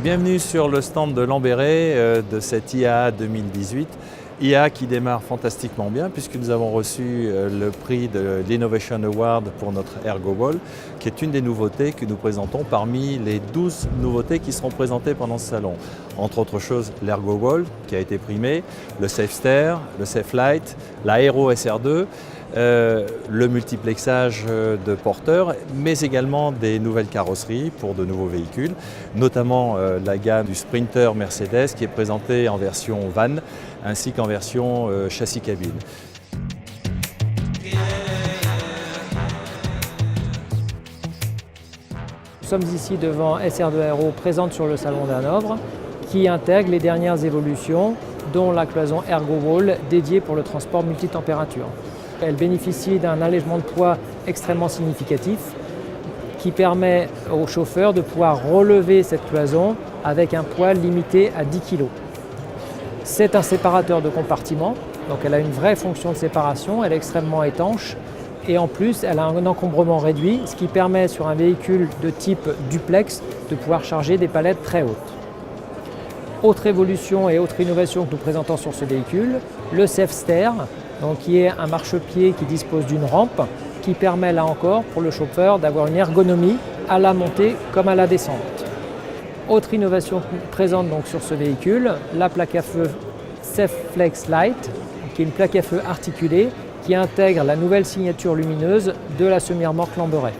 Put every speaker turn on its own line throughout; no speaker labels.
Bienvenue sur le stand de Lamberet de cette IAA 2018. IAA qui démarre fantastiquement bien puisque nous avons reçu le prix de l'Innovation Award pour notre ErgoWall, qui est une des nouveautés que nous présentons parmi les 12 nouveautés qui seront présentées pendant ce salon. Entre autres choses, l'ErgoWall qui a été primé, le SafeStair, le SafeLight, l'Aero SR2, le multiplexage de porteurs, mais également des nouvelles carrosseries pour de nouveaux véhicules, notamment la gamme du Sprinter Mercedes qui est présentée en version van ainsi qu'en version châssis cabine.
Nous sommes ici devant SR2 Aero présente sur le salon d'Hanovre qui intègre les dernières évolutions dont la cloison ErgoWall dédiée pour le transport multitempérature. Elle bénéficie d'un allègement de poids extrêmement significatif qui permet au chauffeur de pouvoir relever cette cloison avec un poids limité à 10 kg. C'est un séparateur de compartiments, donc elle a une vraie fonction de séparation, elle est extrêmement étanche et en plus elle a un encombrement réduit, ce qui permet sur un véhicule de type duplex de pouvoir charger des palettes très hautes. Autre évolution et autre innovation que nous présentons sur ce véhicule, le SafeStair, donc qui est un marchepied qui dispose d'une rampe qui permet là encore pour le chauffeur d'avoir une ergonomie à la montée comme à la descente. Autre innovation présente donc sur ce véhicule, la plaque à feu SafeFlex Lite, qui est une plaque à feu articulée qui intègre la nouvelle signature lumineuse de la semi-remorque Lamberet.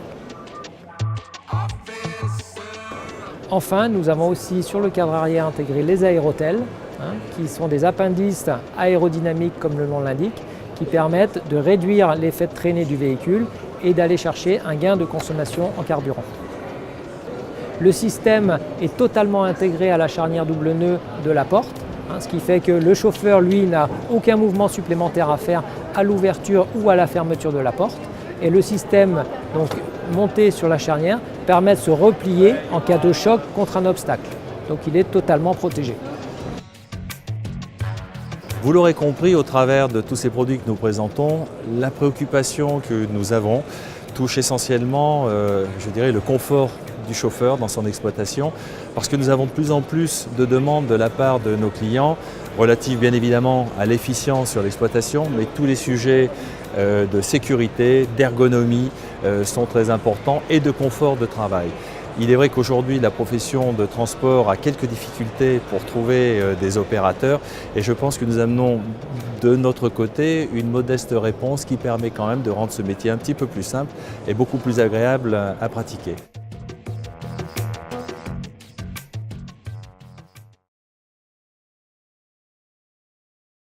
Enfin, nous avons aussi sur le cadre arrière intégré les aérotels, qui sont des appendices aérodynamiques comme le nom l'indique, qui permettent de réduire l'effet de traînée du véhicule et d'aller chercher un gain de consommation en carburant. Le système est totalement intégré à la charnière double nœud de la porte, ce qui fait que le chauffeur, lui, n'a aucun mouvement supplémentaire à faire à l'ouverture ou à la fermeture de la porte. Et le système donc, monté sur la charnière permet de se replier en cas de choc contre un obstacle. Donc il est totalement protégé.
Vous l'aurez compris au travers de tous ces produits que nous présentons, la préoccupation que nous avons touche essentiellement, je dirais, le confort du chauffeur dans son exploitation, parce que nous avons de plus en plus de demandes de la part de nos clients, relatives bien évidemment à l'efficience sur l'exploitation, mais tous les sujets de sécurité, d'ergonomie sont très importants et de confort de travail. Il est vrai qu'aujourd'hui, la profession de transport a quelques difficultés pour trouver des opérateurs et je pense que nous amenons de notre côté une modeste réponse qui permet quand même de rendre ce métier un petit peu plus simple et beaucoup plus agréable à pratiquer.